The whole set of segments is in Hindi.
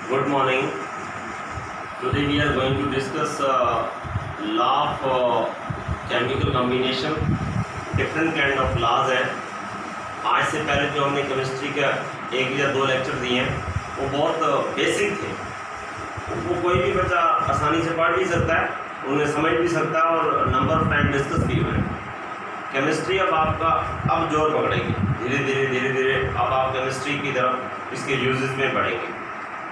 Good morning. Today we are going to discuss law of chemical combination. Different kind of laws है. आज से पहले जो हमने केमिस्ट्री का एक या दो लेक्चर दिए हैं वो बहुत बेसिक थे. वो कोई भी बच्चा आसानी से पढ़ भी सकता है, उन्हें समझ भी सकता है और नंबर ऑफ टाइम डिस्कस भी हुए. केमिस्ट्री अब आपका अब जोर पकड़ेगी. धीरे धीरे अब आप केमिस्ट्री की तरफ इसके यूजेस में बढ़ेंगे.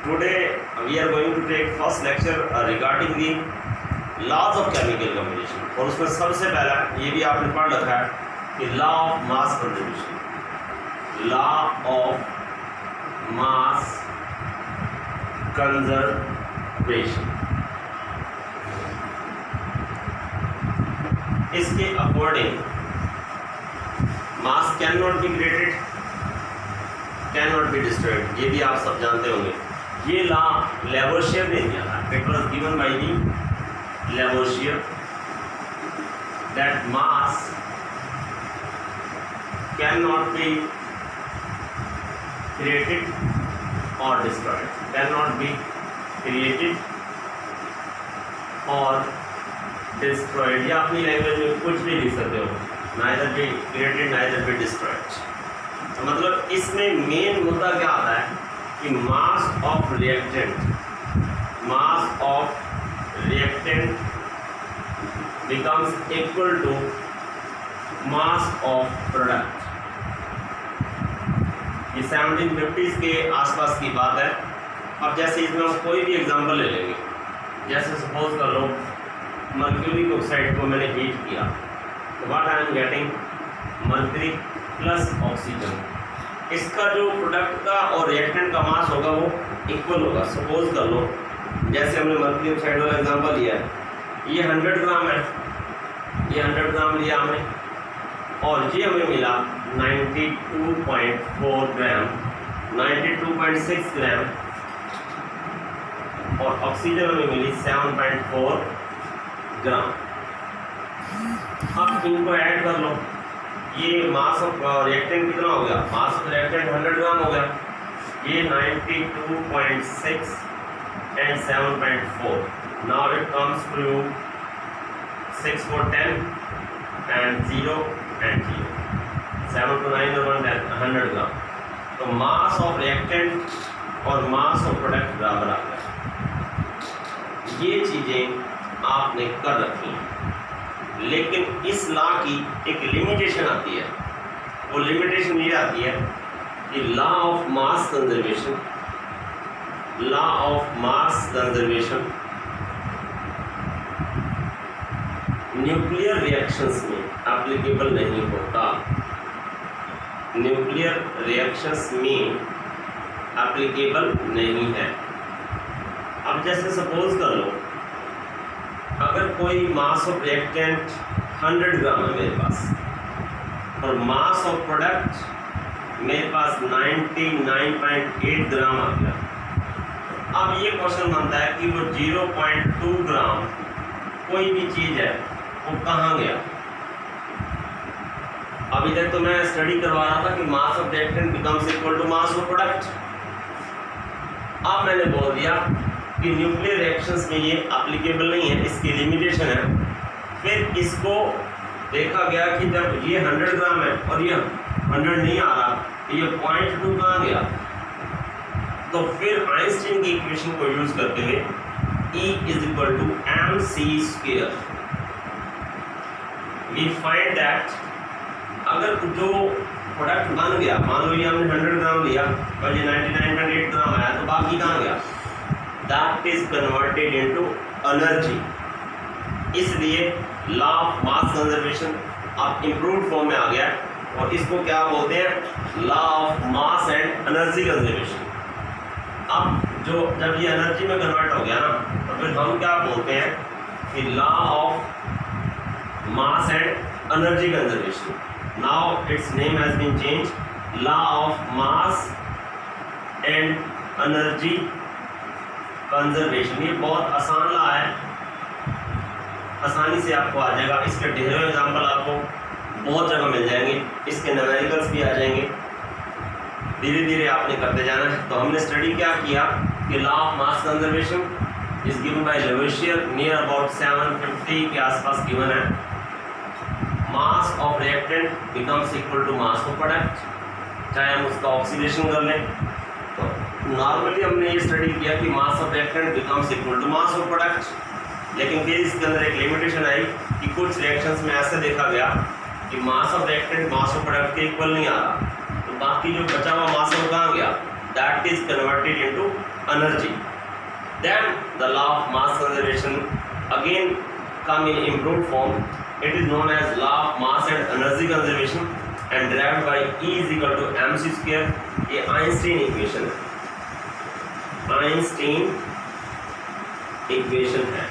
Today we are going to take first lecture regarding the laws of chemical combination. और उसमें सबसे पहला ये भी आपने पढ़ रखा है कि law of mass conservation. Law of mass conservation. इसके according mass can not be created, can not be destroyed. ये भी आप सब जानते होंगे. ये लॉ लेवोशियर ने दिया था. It was given by the Lavoisier that mass can not be created और destroyed. Can not be created और डिस्ट्रॉयड. या अपनी लैंग्वेज में कुछ भी लिख सकते हो. Neither be created neither be destroyed. तो मतलब इसमें मेन मुद्दा क्या आता है कि mass of reactant becomes equal to mass of product. ये 1750s के आसपास की बात है. अब जैसे इसमें हम कोई भी एग्जांपल ले लेंगे. जैसे सपोज कर लो मर्क्यूरी ऑक्साइड को मैंने हीट किया तो what I am getting mercury plus oxygen. इसका जो प्रोडक्ट का और रिएक्टेंट का मास होगा वो इक्वल होगा. सपोज कर लो जैसे हमने मर्क्यूरी ऑक्साइड वाला एग्जांपल लिया है. ये 100 ग्राम है. ये 100 ग्राम लिया हमने और ये हमें मिला 92.4 ग्राम, 92.6 ग्राम. और ऑक्सीजन हमें मिली 7.4 ग्राम. अब इनको ऐड कर लो. ये मास ऑफ रिएक्टेंट कितना हो गया? मास ऑफ रिएक्टेंट 100 ग्राम हो गया. ये 92.6 and 7.4. Now it comes to 6 for 10 and 0 and 0. 7 to 9 और 100 ग्राम. तो मास ऑफ रिएक्टेंट और मास ऑफ प्रोडक्ट बराबर आ गया. ये चीज़ें आपने कर रखी हैं. लेकिन इस लॉ की एक लिमिटेशन आती है. वो लिमिटेशन ये आती है कि law of mass conservation nuclear reactions में एप्लीकेबल नहीं होता. न्यूक्लियर रिएक्शंस में एप्लीकेबल नहीं है. अब जैसे सपोज कर लो अगर कोई मास ऑफ रिएक्टेंट 100 ग्राम है मेरे पास और मास ऑफ प्रोडक्ट मेरे पास 99.8 ग्राम आ गया. अब ये क्वेश्चन बनता है कि वो 0.2 ग्राम कोई भी चीज़ है वो कहाँ गया. अभी तक तो मैं स्टडी करवा रहा था कि mass of reactant becomes equal to mass of product. अब मैंने बोल दिया कि न्यूक्लियर रिएक्शंस में ये एप्लीकेबल नहीं है, इसकी लिमिटेशन है. फिर इसको देखा गया कि जब ये 100 ग्राम है और ये 100 नहीं आ रहा तो ये 0.2 कहाँ गया. तो फिर आइंस्टीन की इक्वेशन को यूज करते हुए E = mc². We find that अगर जो प्रोडक्ट बन गया, मान लो ये हमने 100 ग्राम लिया और ये 99.8 ग्राम आया तो बाकी कहाँ गया? That is converted into energy. इसलिए लॉ ऑफ मास कंजर्वेशन अब इम्प्रूव्ड फॉर्म में आ गया और इसको क्या बोलते हैं? Law of mass and energy conservation. अब जब ये एनर्जी में कन्वर्ट हो गया ना तो फिर हम क्या बोलते हैं कि law of mass and energy conservation. Now its name has been change. Law of mass and energy conservation. ये बहुत आसान लॉ है, आसानी से आपको आ जाएगा. इसके ढेरों एग्जांपल आपको बहुत जगह मिल जाएंगे. इसके न्यूमेरिकल्स भी आ जाएंगे. धीरे धीरे आपने करते जाना है. तो हमने स्टडी क्या किया कि law of mass conservation is given by Lavoisier near about 750 के आसपास गिवन है। Mass of reactant becomes equal to mass of product, चाहे हम उसका ऑक्सीडेशन कर लें। तो नॉर्मली हमने ये स्टडी किया कि mass of reactant becomes equal to mass of product, लेकिन फिर इसके अंदर एक लिमिटेशन आई कि कुछ रिएक्शंस में ऐसे देखा गया कि mass of reactant mass of product के इक्वल नहीं आ रहा, तो बाकी जो बचा हुआ मास है वो कहाँ गया, that is converted into energy. Then the law of mass conservation again come in improved form, it is known as law of mass and energy conservation and derived by E is equal to mc square. ये आइंस्टीन इक्वेशन है, आइंस्टीन इक्वेशन है।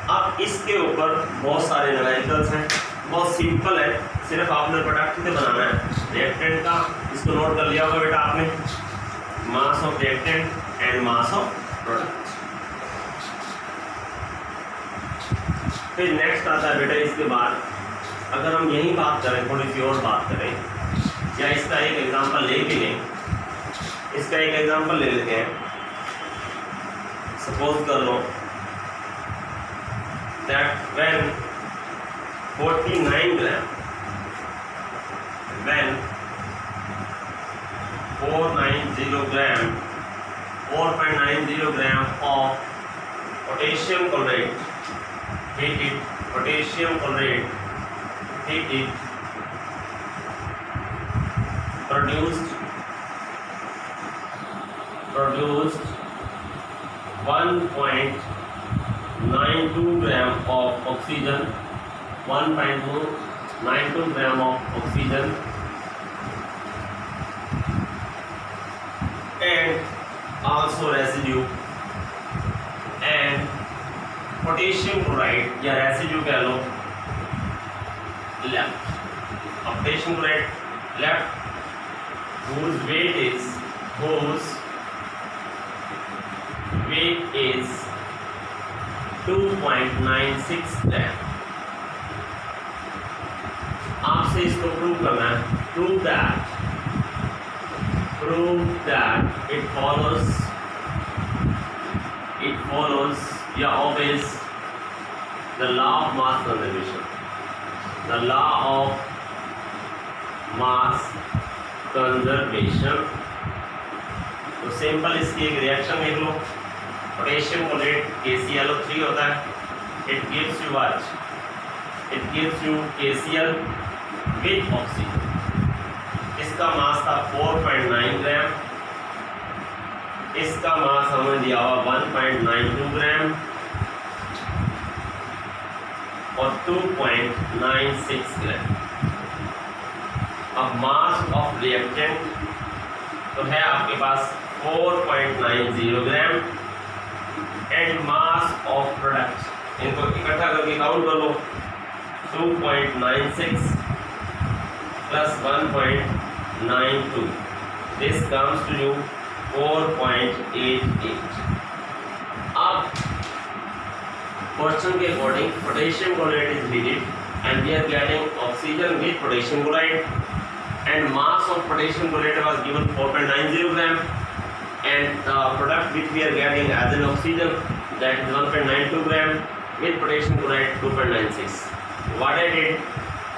अब इसके ऊपर बहुत सारे न्यूमेरिकल्स हैं, बहुत सिंपल है, सिर्फ आपने प्रोडक्ट से बनाना है रिएक्टेंट का। इसको नोट कर लिया होगा बेटा आपने, मास of reactant and mass of product. फिर नेक्स्ट आता है बेटा इसके बाद, अगर हम यही बात करें, थोड़ी सी और बात करें, या इसका एक एग्जांपल ले भी लें, इसका एक एग्जांपल ले लेते हैं। सपोज कर लो that when 49 gram, when 490 gram, 4.90 gram of potassium chloride heated, potassium chloride heated produced 1.92 gram of oxygen, 1.92 gram of oxygen and also residue and potassium chloride या residue कह लो left, potassium chloride left, whose weight is 2.96 ग्राम। आपसे इसको प्रूव करना है, प्रूव दैट it follows या obeys the law of mass conservation, the law of mass conservation। तो सिंपल इसकी एक रिएक्शन देख लो, पोटेशियम क्लोराइड KClO3 होता है, it gives you what, it gives you KCl with oxygen. इसका मास था 4.9 ग्राम, इसका मास हमें दिया हुआ 1.92 ग्राम और 2.96 ग्राम। अब मास ऑफ रिएक्टेंट तो है आपके पास 4.90 gram and mass of product, इनको इकट्ठा करके काउंट कर लो, 2.96 plus 1.92, this comes to you 4.88। अब क्वेश्चन के according potassium chloride is heated and we are getting oxygen with potassium chloride and mass of potassium chloride was given 4.90 gram and the product which we are getting as an oxygen, that is 1.92 gram with potassium chloride 2.96. What I did,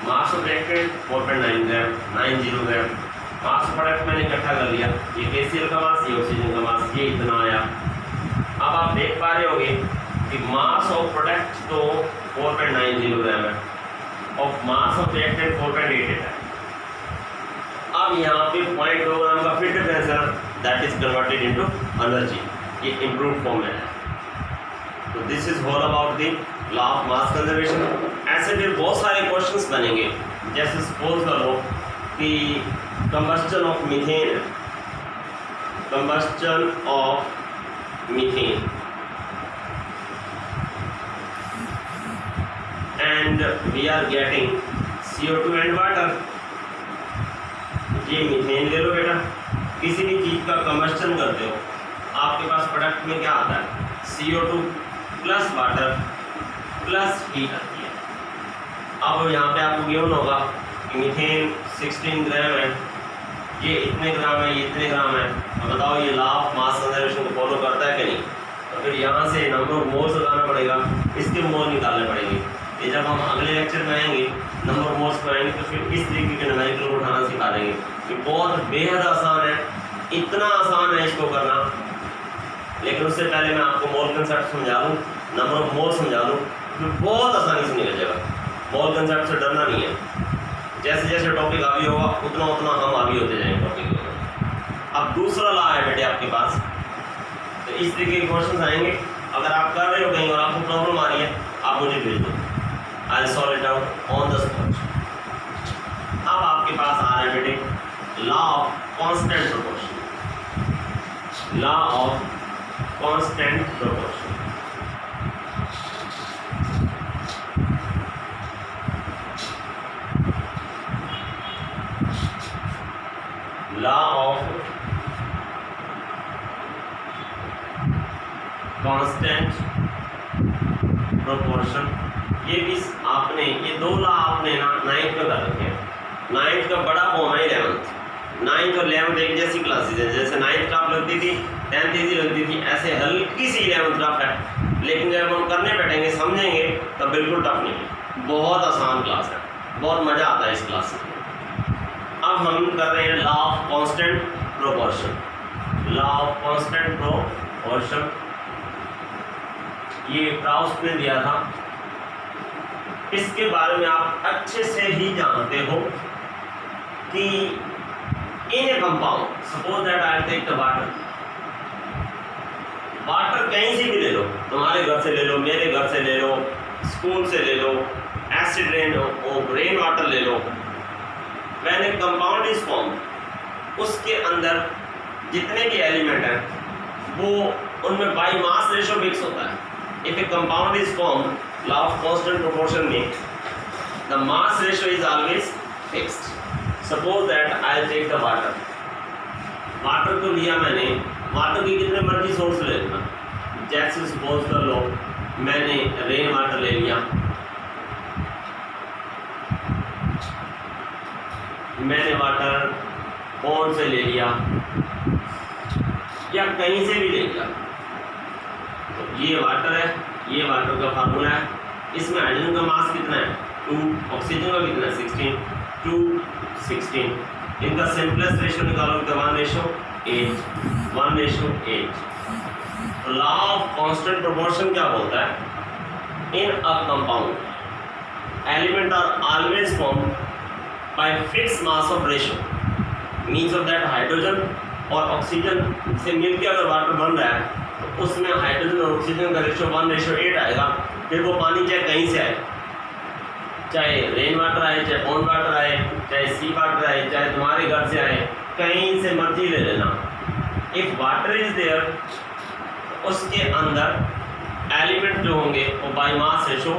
mass of reactant 4.9 gram, 90 gram, mass of product मैंने इकट्ठा कर लिया, ये KCl का मास, ये ऑक्सीजन का मास, ये इतना आया। अब आप देख पा रहे होंगे कि मास ऑफ प्रोडक्ट तो 4.90 ग्राम है, ऑफ मास ऑफ रिएक्टेंट 4.88 है। अब यहाँ पे 0.2 ग्राम का फिर डिफरेंस है, that is converted into energy, ये इम्प्रूव फॉर्म में है। तो this is all about the law of mass conservation. ऐसे फिर बहुत सारे क्वेश्चंस बनेंगे, जैसे सपोज करो कि combustion of methane, combustion of methane and we are getting CO2 and water. ये मीथेन ले लो बेटा, किसी भी चीज़ का कंबस्टन करते हो, आपके पास प्रोडक्ट में क्या आता है, CO2 plus water plus heat आती है। अब यहाँ पे आपको गिवन होगा कि मीथेन 16 ग्राम है ये इतने ग्राम है, ये इतने ग्राम है, तो बताओ ये लॉ ऑफ मास कंजर्वेशन को फॉलो करता है कि नहीं? तो फिर यहाँ से नंबर ऑफ मोल्स लगाना पड़ेगा, इसके मोल निकालने पड़ेंगे। ये जब हम अगले लेक्चर में आएंगे नंबर ऑफ मोल्स पर आएंगे तो फिर इस तरीके के न्यूमेरिकल को उठाना सिखा देंगे। कि बहुत बेहद आसान है, इतना आसान है इसको करना। लेकिन उससे पहले मैं आपको मोल कंसेप्ट समझा दूँ, नंबर ऑफ मोल समझा दूँ, फिर बहुत आसानी से निकल जाएगा। मोल कंसेप्ट से डरना नहीं है, जैसे जैसे टॉपिक आगे होगा उतना उतना हम आगे होते जाएंगे टॉपिक में। अब दूसरा लॉ है बेटे आपके पास, तो इस तरीके के क्वेश्चन आएंगे। अगर आप कर रहे हो कहीं और आपको प्रॉब्लम आ रही है, आप मुझे भेज दो, I will solve it out on the spot. अब आपके पास आ रहा है बेटे law of constant proportion, law of constant proportion. Law of constant proportion, ये भी आपने, ये दो लॉ आपने ना 9th में कर रखे हैं। 9th का बड़ा फॉर्म है 11th। 9th और 11th एक जैसी क्लासेज है, जैसे 9th क्लास लगती थी 10th इजी लगती थी, ऐसे हल्की सी 11th क्लास है। लेकिन जब हम करने बैठेंगे समझेंगे तो बिल्कुल टफ नहीं है, बहुत आसान क्लास है, बहुत मज़ा आता है इस क्लास में। अब हम कर रहे हैं law of constant proportion, law of constant proportion. ये प्राउस्ट ने दिया था, इसके बारे में आप अच्छे से ही जानते हो कि in a compound, suppose that I take the water, water कहीं से भी ले लो, तुम्हारे घर से ले लो, मेरे घर से ले लो, स्कूल से ले लो, एसिड रेन और रेन वाटर ले लो। When a compound is form, उसके अंदर जितने भी एलिमेंट हैं वो उनमें बाई मास रेशो फिक्स होता है। If a compound is form, law of constant proportion में the mass ratio is always fixed. Suppose that I take the water, water को लिया मैंने, वाटर के कितने मर्जी सोर्स ले लेना। जैसे सपोज कर लो मैंने रेन वाटर ले लिया, मैंने वाटर पॉन्ड से ले लिया या कहीं से भी ले लिया। तो ये वाटर है, ये वाटर का फार्मूला है। इसमें हाइड्रोजन का मास कितना है 2, ऑक्सीजन का कितना है 16, 2 16। इनका सिंपलेस्ट रेशो निकालो तो 1:8, 1:8। तो लॉ ऑफ कांस्टेंट प्रोपोर्शन क्या बोलता है? In a compound element are always form by fix mass of ratio, means of that hydrogen और ऑक्सीजन से मिलकर अगर वाटर बन रहा है तो उसमें हाइड्रोजन और ऑक्सीजन का रेशो 1:8 आएगा। फिर वो पानी चाहे कहीं से आए, चाहे रेन वाटर आए, चाहे पॉन्ड वाटर आए, चाहे सी वाटर आए, चाहे तुम्हारे घर से आए, कहीं से मर्जी ले लेना। इफ वाटर इज देयर, उसके अंदर एलिमेंट जो होंगे वो बाई मास रेशो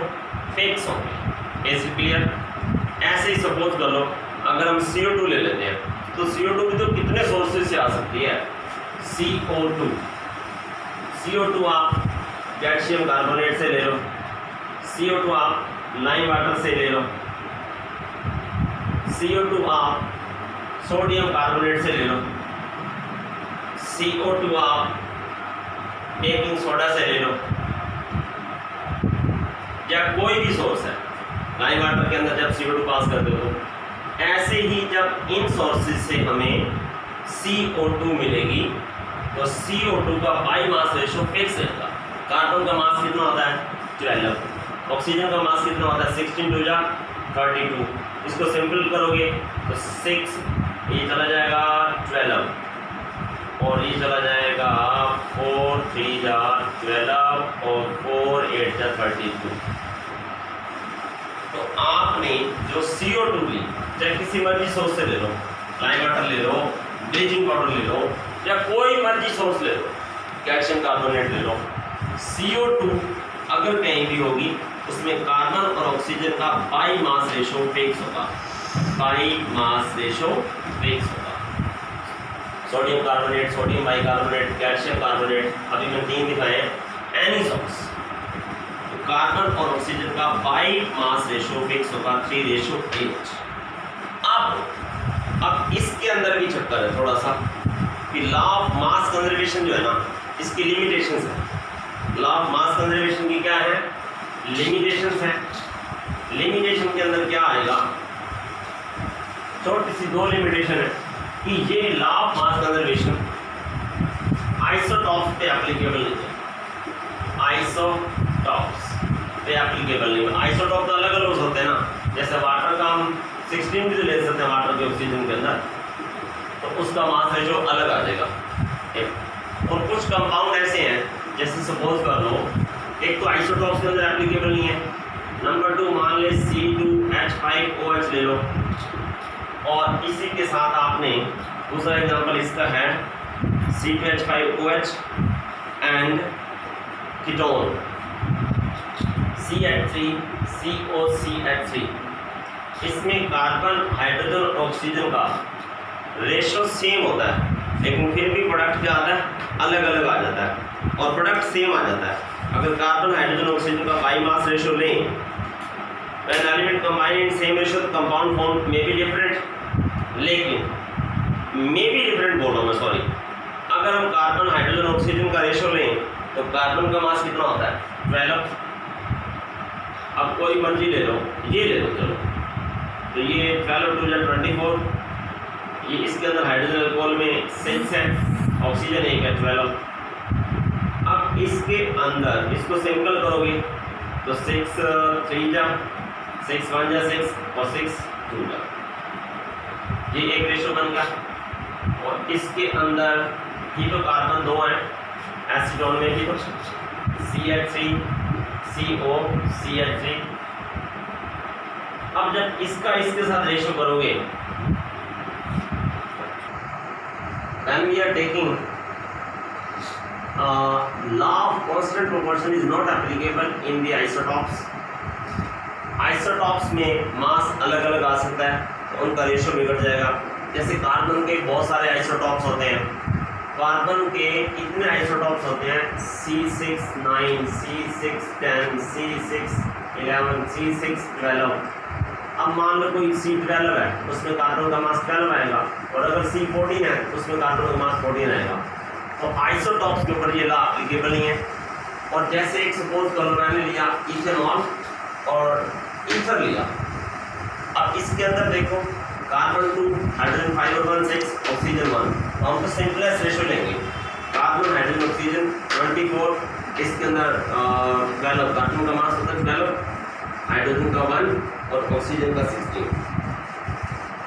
फिक्स होंगे। Is clear? ऐसे ही सपोज कर लो अगर हम CO2 ले लेते हैं तो CO2 भी तो कितने सोर्सेज से आ सकती है। CO2 आप कैल्शियम कार्बोनेट से ले लो, CO2 आप लाइम वाटर से ले लो, CO2 आप सोडियम कार्बोनेट से ले लो, CO2 आप बेकिंग सोडा से ले लो, या कोई भी सोर्स है। लाइम वाटर के अंदर जब CO2 पास करते हो तो ऐसे ही जब इन सोर्सेज से हमें CO2 मिलेगी तो CO2 का बाई मास रेशो फिक्स रहेगा। कार्बन का मास कितना होता है 12, ऑक्सीजन का मास कितना होता है 16 2 जा 32। इसको सिंपल करोगे तो 6, ये चला जाएगा 12 और ये चला जाएगा 4 3 जा 12 और 4 8 जा 32। तो आपने जो CO2 ली, चाहे किसी मर्जी सोर्स से ले लो, लाइम वाटर ले लो, ब्लीचिंग पाउडर ले लो, या कोई मर्जी सोर्स ले लो, कैल्शियम कार्बोनेट ले लो, CO2 अगर कहीं भी होगी उसमें कार्बन और ऑक्सीजन का बाई मास रेशो फिक्स होगा, बाई मास रेशो फिक्स होगा। Sodium carbonate, sodium bicarbonate, calcium carbonate, अभी मैं 3 दिखाए हैं। एनी सोर्स, कार्बन और ऑक्सीजन का बाई मास रेशो फिक्स होगा 3:8। अब इसके अंदर भी चक्कर है थोड़ा सा कि लॉ ऑफ मास कंजर्वेशन जो है ना, इसकी लिमिटेशंस है। लॉ ऑफ मास कंजर्वेशन की क्या है, लिमिटेशंस है। लिमिटेशन के अंदर क्या आएगा, छोटी सी दो लिमिटेशन है कि ये law of mass conservation isotopes पे एप्लीकेबल नहीं है। आइसोटॉप्स पे एप्लीकेबल नहीं है। आइसोटॉप तो अलग अलग होते हैं ना, जैसे वाटर का हम 16 भी तो ले सकते हैं वाटर के ऑक्सीजन के अंदर, तो उसका मास रेशो अलग आ जाएगा। और कुछ कंपाउंड ऐसे हैं, जैसे सपोज कर लो, एक तो आइसोटॉप्स के अंदर एप्लीकेबल नहीं है, नंबर 2 मान ले C2H5OH ले लो, और इसी के साथ आपने दूसरा एग्जांपल इसका है C2H5OH एंड कीटोन CH3COCH3। इसमें कार्बन हाइड्रोजन और ऑक्सीजन का रेशो सेम होता है, लेकिन फिर भी प्रोडक्ट क्या आता है, अलग अलग आ जाता है, और प्रोडक्ट सेम आ जाता है। अगर कार्बन हाइड्रोजन ऑक्सीजन का बाई मास रेशो लें, when element combine in same ratio the compound form may be different, लेकिन may be different बोल रहा हूँ मैं, सॉरी। अगर हम कार्बन हाइड्रोजन ऑक्सीजन का रेशो लें तो कार्बन का मास कितना होता है, 12। अब कोई मर्जी ले लो, ये ले लो, चलो, तो ये 12 2 24, ये इसके अंदर हाइड्रोजन अल्कोहल में 6 है, ऑक्सीजन 1 है, 12। अब इसके अंदर इसको सिंपल करोगे तो 6 3 जा 6 1 जा 6 और 6 2 जा, ये एक रेशो बन गया। और इसके अंदर ही तो कार्बन 2 हैं, एसीटोन में भी तो CH3COCH3। अब जब इसका इसके साथ रेशो करोगे, when we are taking law of constant proportion is not applicable in the isotopes। Isotopes में मास अलग अलग आ सकता है, तो उनका रेशो बिगड़ जाएगा। जैसे कार्बन के बहुत सारे आइसोटॉप्स होते हैं, कार्बन के कितने आइसोटॉप्स होते हैं, C6 9 C6 10 C6 11 C6 12। अब मान लो कोई C12 है, उसमें कार्बन का मास 12 आएगा, और अगर C14 है उसमें कार्बन का मास 14 आएगा। तो आइसोटॉप्स के ऊपर ये लॉ एप्लीकेबल नहीं है। और जैसे एक सपोज करो मैंने लिया इथेनॉल और ईथर लिया, अब इसके अंदर देखो कार्बन 2 हाइड्रोजन 5 और 1 6 ऑक्सीजन 1, तो हम तो सिंपलेस्ट रेशो लेंगे, कार्बन हाइड्रोजन ऑक्सीजन 24, इसके अंदर 12, कार्बन का मास होता है 12, हाइड्रोजन का 1 और ऑक्सीजन का 16।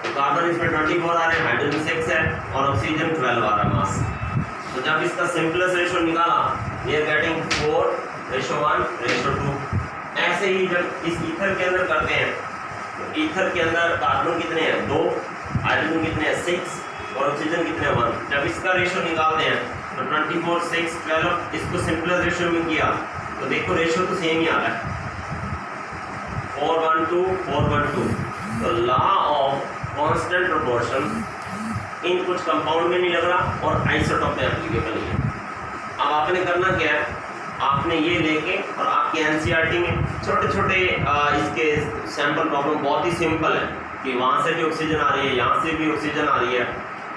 तो कार्बन इसमें 24 आ रहे हैं, हाइड्रोजन 6 है और ऑक्सीजन 12 आ रहा है मास। तो जब इसका सिंपलेस्ट रेशो निकाला, वी आर गेटिंग 4:1:2। ऐसे ही जब इस ईथर के अंदर करते हैं, तो ईथर के अंदर कार्बन कितने हैं, 2, हाइड्रोजन कितने हैं, 6 और ऑक्सीजन कितने हैं, 1। जब इसका रेशो निकालते हैं तो 24 6 12, इसको सिंपलेस्ट रेशो में किया तो देखो रेशो तो सेम ही आ रहा है, 4:1:2 4:1:2। तो लॉ ऑफ कांस्टेंट प्रोपोर्शन इन कुछ कंपाउंड में नहीं लग रहा और आइसोटॉप में एप्लीकेबल नहीं है। अब आपने करना क्या है, आपने ये लेके और आपके एनसीईआरटी में छोटे छोटे इसके सैंपल प्रॉब्लम बहुत ही सिंपल है कि वहाँ से भी ऑक्सीजन आ रही है, यहाँ से भी ऑक्सीजन आ रही है,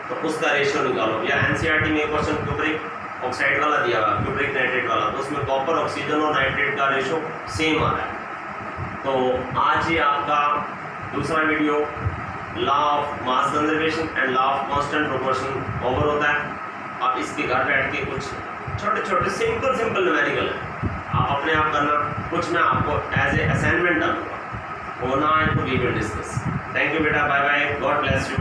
तो उसका रेशियो निकालो। या एनसीईआरटी में एक क्वेश्चन क्यूप्रिक ऑक्साइड वाला दिया हुआ, क्यूप्रिक नाइट्रेट वाला, तो उसमें कॉपर ऑक्सीजन और नाइट्रेट का रेशियो सेम आ रहा है। तो आज ये आपका दूसरा video law of mass conservation and law of constant proportion over होता है। आप इसके घर बैठ के कुछ छोटे छोटे सिंपल न्यूमेरिकल है, आप अपने आप करना, कुछ मैं आपको एज ए असाइनमेंट डालूंगा, होना है तो we will discuss. Thank you बेटा, bye bye, God bless you.